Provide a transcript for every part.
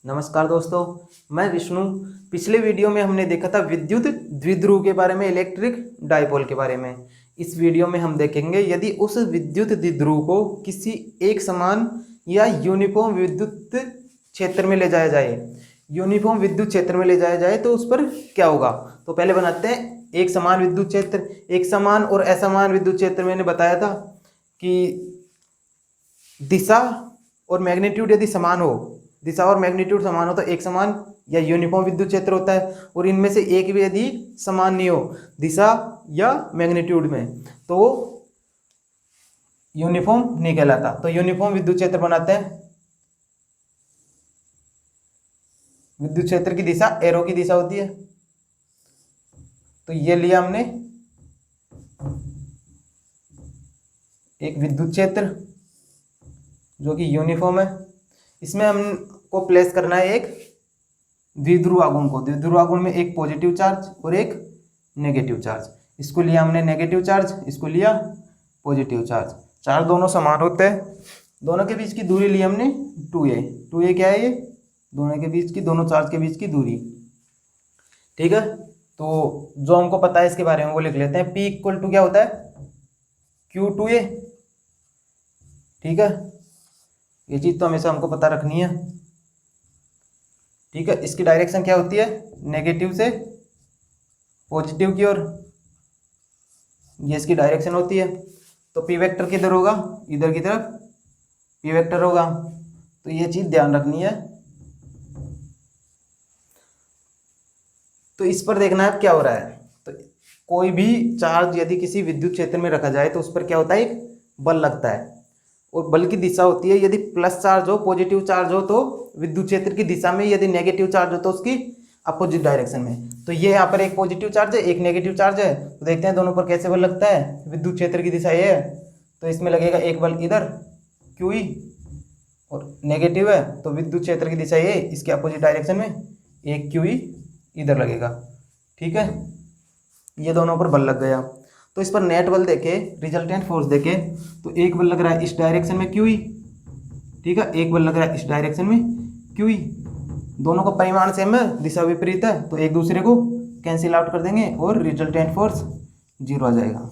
नमस्कार दोस्तों, मैं विष्णु। पिछले वीडियो में हमने देखा था विद्युत द्विध्रुव के बारे में, इलेक्ट्रिक डाइपोल के बारे में। इस वीडियो में हम देखेंगे यदि उस विद्युत द्विध्रुव को किसी एक समान या यूनिफॉर्म विद्युत क्षेत्र में ले जाया जाए, यूनिफॉर्म विद्युत क्षेत्र में ले जाया जाए तो उस पर क्या होगा। तो पहले बनाते हैं एक समान विद्युत क्षेत्र। एक समान और असमान विद्युत क्षेत्र मैंने बताया था कि दिशा और मैग्नीट्यूड यदि समान हो, दिशा और मैग्नीट्यूड समान हो तो एक समान या यूनिफॉर्म विद्युत क्षेत्र होता है। और इनमें से एक भी यदि समान नहीं हो दिशा या मैग्नीट्यूड में, तो यूनिफॉर्म नहीं कहलाता। तो यूनिफॉर्म विद्युत क्षेत्र बनाते हैं। विद्युत क्षेत्र की दिशा एरो की दिशा होती है। तो ये लिया हमने एक विद्युत क्षेत्र जो कि यूनिफॉर्म है। इसमें हमको प्लेस करना है एक द्विध्रुव आघूर्ण को। द्विध्रुव आघूर्ण में एक पॉजिटिव चार्ज और एक नेगेटिव चार्ज। इसको लिया हमने नेगेटिव चार्ज, इसको लिया पॉजिटिव चार्ज। चार्ज दोनों समान होते हैं। दोनों के बीच की दूरी ली हमने 2a। 2a क्या है? ये दोनों के बीच की, दोनों चार्ज के बीच की दूरी। ठीक है, तो जो हमको पता है इसके बारे में वो लिख लेते हैं। P इक्वल टू क्या होता है? Q2a। ठीक है, ये चीज तो हमेशा हमको पता रखनी है। ठीक है, इसकी डायरेक्शन क्या होती है? नेगेटिव से पॉजिटिव की ओर, ये इसकी डायरेक्शन होती है। तो पी वेक्टर किधर होगा? इधर की तरफ पी वेक्टर होगा। तो ये चीज ध्यान रखनी है। तो इस पर देखना है क्या हो रहा है। तो कोई भी चार्ज यदि किसी विद्युत क्षेत्र में रखा जाए तो उस पर क्या होता है? एक बल लगता है। और बल की दिशा होती है, यदि प्लस चार्ज हो, पॉजिटिव चार्ज हो तो विद्युत क्षेत्र की दिशा में, यदि नेगेटिव चार्ज हो तो उसकी अपोजिट डायरेक्शन में। तो ये यहाँ पर एक पॉजिटिव चार्ज है, एक नेगेटिव चार्ज है। तो देखते हैं दोनों पर कैसे बल लगता है। विद्युत क्षेत्र की दिशा ये है तो इसमें लगेगा एक बल इधर QE, और नेगेटिव है तो विद्युत क्षेत्र की दिशा ये, इसके अपोजिट डायरेक्शन में एक QE इधर लगेगा। ठीक है, ये दोनों पर बल लग गया। तो इस पर नेट बल देखे, रिजल्टेंट फोर्स देखे, तो एक बल लग रहा है इस डायरेक्शन में QE। ठीक है, एक बल लग रहा है इस डायरेक्शन में QE। दोनों का परिमाण सेम है, दिशा विपरीत है, तो एक दूसरे को कैंसिल आउट कर देंगे और रिजल्टेंट फोर्स 0 आ जाएगा।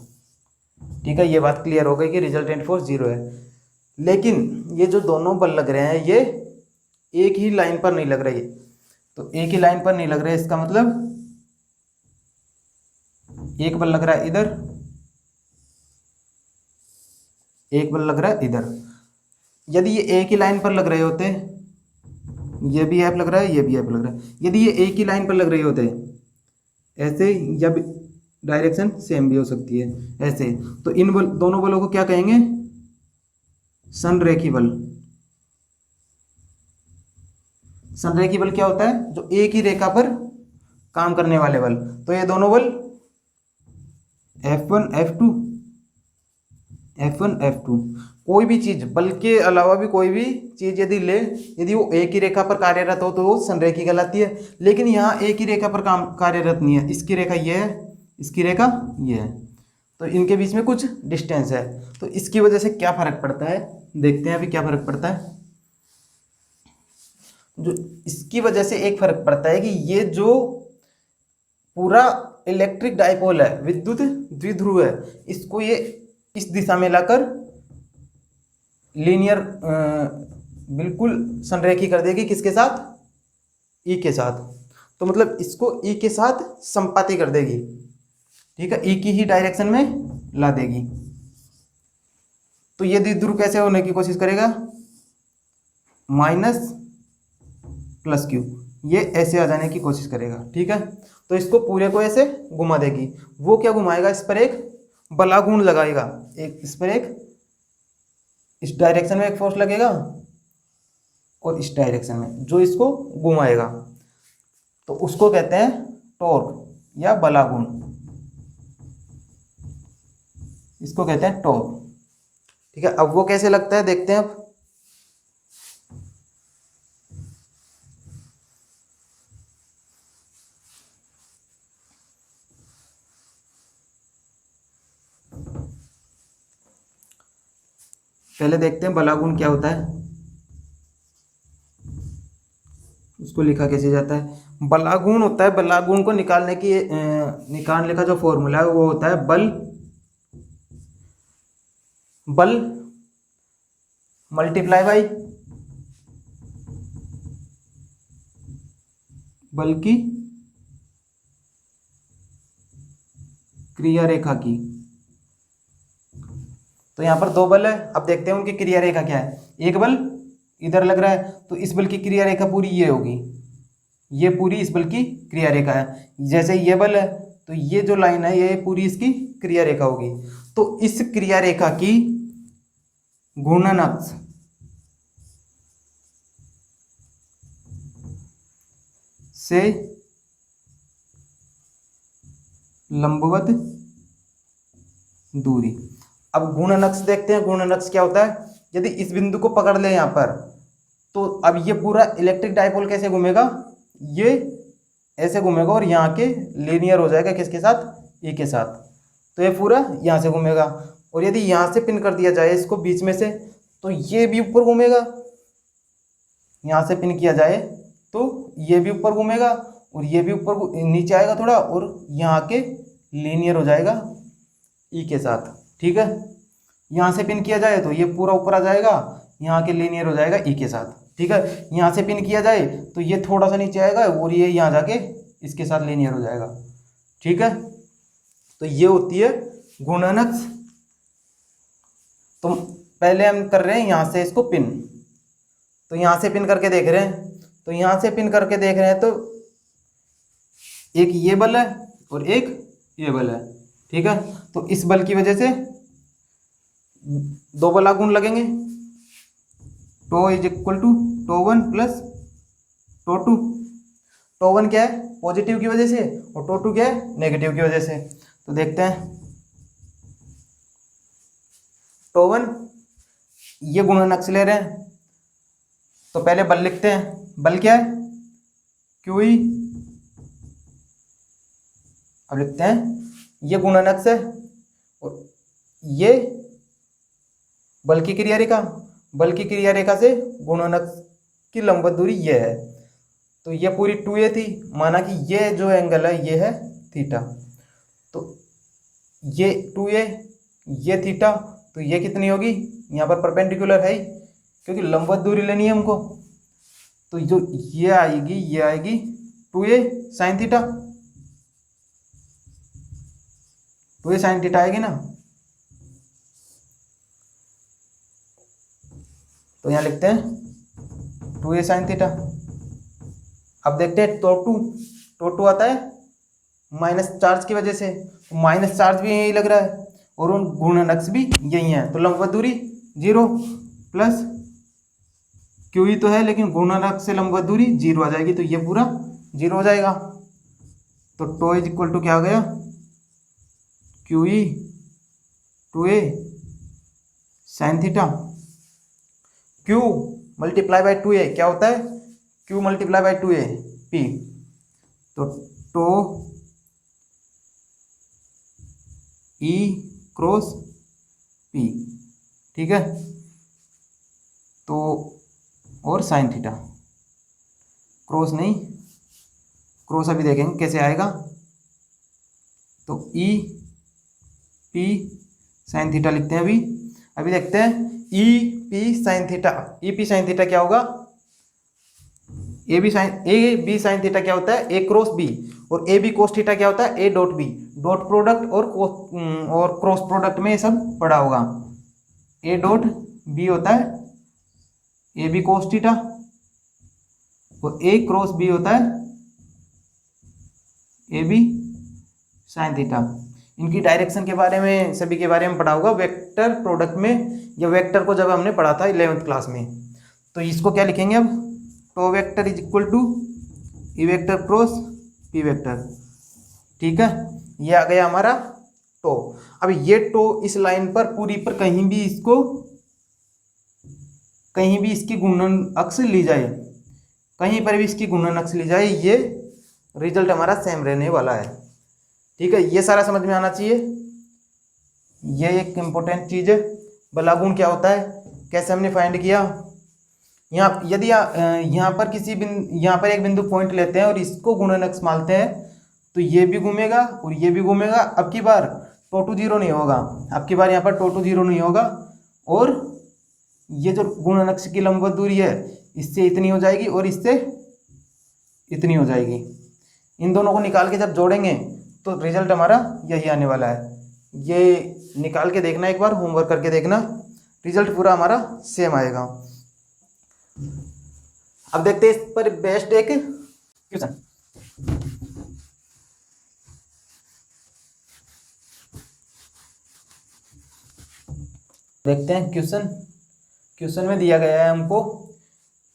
ठीक है, ये बात क्लियर हो गई कि रिजल्टेंट फोर्स 0 है। लेकिन ये जो दोनों बल लग रहे हैं ये एक ही लाइन पर नहीं लग रही। तो एक ही लाइन पर नहीं लग रहे, इसका मतलब एक बल लग रहा है इधर, एक बल लग रहा है इधर। यदि ये एक ही लाइन पर लग रहे होते, ये भी ऐप लग रहा है, ये भी ऐप लग रहा है, यदि ये एक ही लाइन पर लग रहे होते ऐसे, या डायरेक्शन सेम भी हो सकती है ऐसे, तो इन बल, दोनों बलों को क्या कहेंगे? संरेखी बल। संरेखी बल क्या होता है? जो एक ही रेखा पर काम करने वाले बल। तो ये दोनों बल F1 F2, F1 F2, कोई भी चीज, बल के अलावा भी कोई भी चीज यदि ले, यदि वो एक ही रेखा पर कार्यरत हो तो वो संरेखी कहलाती है। लेकिन यहाँ एक ही रेखा पर काम कार्यरत नहीं है। इसकी रेखा ये है, इसकी रेखा ये है, तो इनके बीच में कुछ डिस्टेंस है। तो इसकी वजह से क्या फर्क पड़ता है, देखते हैं अभी क्या फर्क पड़ता है। जो इसकी वजह से एक फर्क पड़ता है कि ये जो पूरा इलेक्ट्रिक डाइपोल है, विद्युत द्विध्रुव है, इसको ये इस दिशा में लाकर लीनियर बिल्कुल संरेखी कर देगी। किसके साथ? E के साथ। तो मतलब इसको E के साथ संपाती कर देगी। ठीक है, E की ही डायरेक्शन में ला देगी। तो ये द्विध्रुव कैसे होने की कोशिश करेगा? माइनस प्लस Q, ये ऐसे आ जाने की कोशिश करेगा। ठीक है, तो इसको पूरे को ऐसे घुमा देगी। वो क्या घुमाएगा? इस पर एक बलागुण लगाएगा, एक इस पर एक, इस डायरेक्शन में एक फोर्स लगेगा और इस डायरेक्शन में जो इसको घुमाएगा, तो उसको कहते हैं टॉर्क या बलागुण। इसको कहते हैं टॉर्क। ठीक है, अब वो कैसे लगता है देखते हैं। अब पहले देखते हैं बलागुण क्या होता है। उसको लिखा कैसे जाता है? बलागुण होता है, बलागुण को निकालने का जो फॉर्मूला है वो होता है बल मल्टीप्लाई बाई बल की क्रिया रेखा की। तो यहाँ पर दो बल है, अब देखते हैं उनकी क्रिया रेखा क्या है। एक बल इधर लग रहा है तो इस बल की क्रिया रेखा पूरी ये होगी, ये पूरी इस बल की क्रिया रेखा है। जैसे ये बल है तो ये जो लाइन है ये पूरी इसकी क्रिया रेखा होगी। तो इस क्रिया रेखा की घूर्णन अक्ष से लंबवत दूरी। अब घूर्णन अक्ष देखते हैं, घूर्णन अक्ष क्या होता है। यदि इस बिंदु को पकड़ ले यहाँ पर, तो अब ये पूरा इलेक्ट्रिक डाइपोल कैसे घूमेगा, ये ऐसे घूमेगा और यहाँ के लीनियर हो जाएगा किसके साथ, ई के साथ। तो ये पूरा यहाँ से घूमेगा और यदि यहाँ से पिन कर दिया जाए इसको बीच में से, तो ये भी ऊपर घूमेगा। यहाँ से पिन किया जाए तो ये भी ऊपर घूमेगा और ये भी ऊपर नीचे आएगा थोड़ा और यहाँ के लीनियर हो जाएगा ई के साथ। ठीक है, यहाँ से पिन किया जाए तो ये पूरा ऊपर आ जाएगा, यहाँ के लीनियर हो जाएगा ई के साथ। ठीक है, यहाँ से पिन किया जाए तो ये थोड़ा सा नीचे आएगा और ये यहाँ जाके इसके साथ लीनियर हो जाएगा। ठीक है, तो ये होती है घूर्णन अक्ष। तो पहले हम कर रहे हैं यहाँ से इसको पिन, तो यहाँ से पिन करके देख रहे हैं, तो यहाँ से पिन करके देख रहे हैं तो एक ये बल है और एक ये बल है। ठीक है, तो इस बल की वजह से दो बल आघूर्ण लगेंगे। Tau is equal to tau one plus tau two. Tau one क्या है, पॉजिटिव की वजह से, और टो टू क्या है, नेगेटिव की वजह से। तो देखते हैं टो वन, ये गुणन अक्ष ले रहे हैं तो पहले बल लिखते हैं। बल क्या है, क्यू ई। अब लिखते हैं ये गुणन अक्ष है और ये बल की क्रिया रेखा, बल की क्रिया रेखा से गुणन अक्ष की लंबवत दूरी ये है। तो ये पूरी 2a थी, माना कि ये जो एंगल है ये है थीटा। तो ये 2a, ये थीटा, तो ये कितनी होगी, यहाँ पर परपेंडिकुलर है ही, क्योंकि लंबवत दूरी लेनी है हमको। तो जो ये आएगी 2a sine theta, 2a sine theta आएगी ना। तो यहाँ लिखते हैं 2a साइन थीटा। अब देखते हैं टो टू आता है माइनस चार्ज की वजह से, तो माइनस चार्ज भी यही लग रहा है और उन घूर्णन अक्ष भी यही है। तो लंबवत दूरी 0 प्लस क्यू ई तो है लेकिन घूर्णन अक्ष से लंबवत दूरी 0 आ जाएगी, तो ये पूरा 0 हो जाएगा। तो टो इज इक्वल टू क्या हो गया, Q E 2a sine theta. Q multiply by 2a क्या होता है, Q multiply by 2a P। तो टो E क्रॉस P। ठीक है, तो और साइन थीटा, क्रॉस नहीं, क्रॉस अभी देखेंगे कैसे आएगा। तो E P साइन थीटा लिखते हैं अभी देखते हैं E P sine theta. E P sine theta क्या होगा, ए बी साइन थीटा क्या होता है, ए क्रॉस बी, और ए बी कोस थीटा क्या होता है, A dot B. Dot product और क्रॉस प्रोडक्ट में ये सब पड़ा होगा। ए डॉट बी होता है ए बी कोस थीटा और ए क्रॉस बी होता है ए बी साइन थीटा। इनकी डायरेक्शन के बारे में, सभी के बारे में पढ़ा होगा वेक्टर प्रोडक्ट में, या वेक्टर को जब हमने पढ़ा था 11th क्लास में। तो इसको क्या लिखेंगे अब, tau vector is equal to E vector cross P vector. ठीक है, ये आ गया हमारा टो। अब ये टो इस लाइन पर पूरी पर कहीं भी इसकी घूर्णन अक्ष ली जाए, कहीं पर भी इसकी घूर्णन अक्ष ली जाए, ये रिजल्ट हमारा सेम रहने वाला है। ठीक है, ये सारा समझ में आना चाहिए। ये एक इम्पोर्टेंट चीज़ है। बलागुण क्या होता है, कैसे हमने फाइंड किया, यहाँ यदि यहाँ पर यहाँ पर एक बिंदु पॉइंट लेते हैं और इसको गुणनक मानते हैं तो ये भी घूमेगा और ये भी घूमेगा। अब की बार टो 0 नहीं होगा, अब की बार यहाँ पर टो 0 नहीं होगा और ये जो गुणनक की लंबवत दूरी है इससे इतनी हो जाएगी और इससे इतनी हो जाएगी। इन दोनों को निकाल के जब जोड़ेंगे तो रिजल्ट हमारा यही आने वाला है। ये निकाल के देखना, एक बार होमवर्क करके देखना, रिजल्ट पूरा हमारा सेम आएगा। अब देखते हैं इस पर बेस्ट एक क्वेश्चन। देखते हैं क्वेश्चन में दिया गया है हमको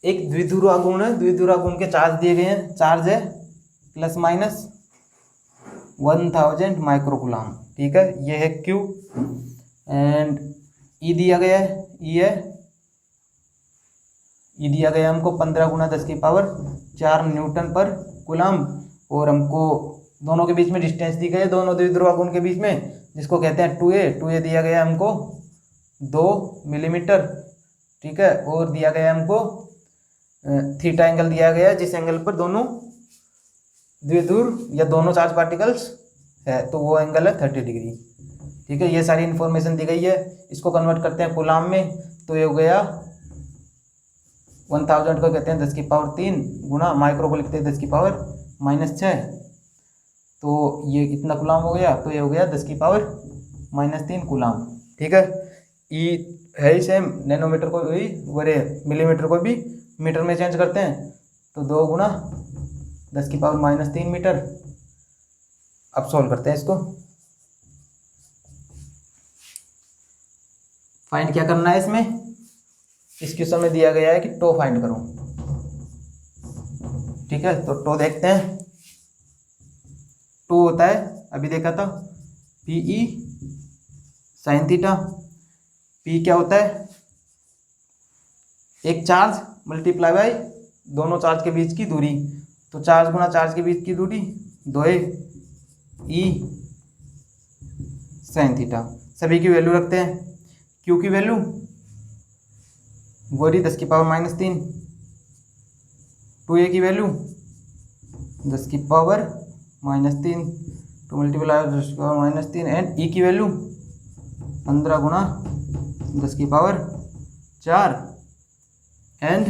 एक द्विध्रुवागुण है, द्विध्रुवागुण के चार्ज दिए गए हैं, चार्ज है ±1000 माइक्रोकूलम, ठीक है। ये है Q एंड E दिया गया है, E दिया गया है हमको 15 × 10⁴ न्यूटन पर कूलम। और हमको दोनों के बीच में डिस्टेंस दी गई है, दोनों द्विध्रुवागुण के बीच में, जिसको कहते हैं 2a दिया गया है हमको 2 मिलीमीटर, ठीक है। और दिया गया है हमको थीटा एंगल दिया गया है, जिस एंगल पर दोनों द्विध्रुव या दोनों चार्ज पार्टिकल्स है तो वो एंगल है 30 डिग्री, ठीक है। ये सारी इन्फॉर्मेशन दी गई है। इसको कन्वर्ट करते हैं कूलम में तो ये हो गया 1000 को कहते हैं 10⁻³ गुणा माइक्रो को लिखते हैं 10⁻⁻6, तो ये इतना कूलम हो गया, तो ये हो गया 10⁻³ कूलम, ठीक है। ई है ही सेम, नैनोमीटर को भी बड़े मिलीमीटर को भी मीटर में चेंज करते हैं तो 2 × 10⁻³ मीटर। अब सॉल्व करते हैं इसको। फाइंड क्या करना है इसमें, इस क्वेश्चन में दिया गया है कि टो फाइंड करो, ठीक है। तो टो देखते हैं, टो होता है अभी देखा था PE sin थीटा। P क्या होता है, एक चार्ज मल्टीप्लाई बाय दोनों चार्ज के बीच की दूरी, तो चार्ज गुना चार्ज के बीच की दूरी 2a E sin थीटा। सभी की वैल्यू रखते हैं। Q की वैल्यू वो रही 10⁻³ 2a की वैल्यू 10⁻³ 2 मल्टीप्लाई 10⁻³ एंड E की value 15 × 10⁻⁴ and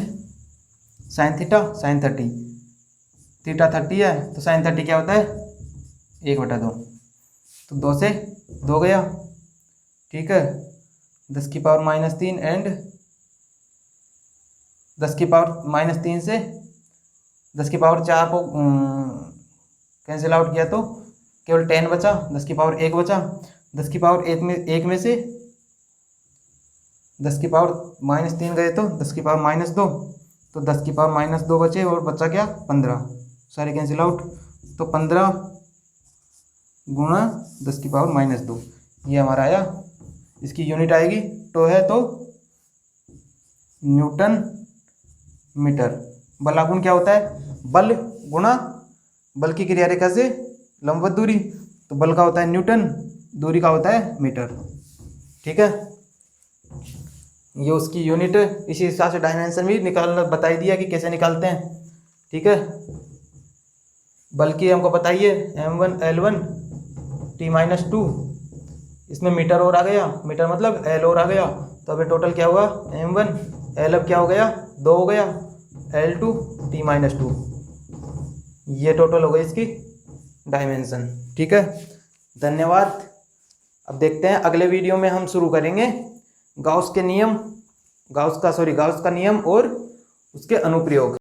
sin theta sin 30, theta 30 है तो sin 30 क्या होता है 1/2, तो 2 से 2 गया, ठीक है। 10⁻³ एंड 10⁻³ से 10⁻⁴ को कैंसिल आउट किया तो केवल 10 बचा, 10⁻⁴ बचा। 10⁻⁴ में से 10⁻³ गए तो 10⁻−2, तो 10⁻−2 बचे और बचा क्या 15, सारे कैंसिल आउट, तो 15 × 10⁻−2 ये हमारा आया। इसकी यूनिट आएगी टो है तो न्यूटन मीटर। बलागुण क्या होता है, बल गुणा बल की क्रिया रेखा से लंबवत दूरी, तो बल का होता है न्यूटन, दूरी का होता है मीटर, ठीक है। ये उसकी यूनिट, इसी हिसाब से डायमेंशन भी निकालना बता दिया कि कैसे निकालते हैं, ठीक है। बल की हमको बताइए m1 L1 T-2, इसमें मीटर और आ गया, मीटर मतलब L और आ गया, तो अभी टोटल क्या हुआ m1 L अब क्या हो गया 2 हो गया, L2 T-2, ये टोटल हो गई इसकी डायमेंशन, ठीक है। धन्यवाद। अब देखते हैं अगले वीडियो में हम शुरू करेंगे गाउस का नियम और उसके अनुप्रयोग।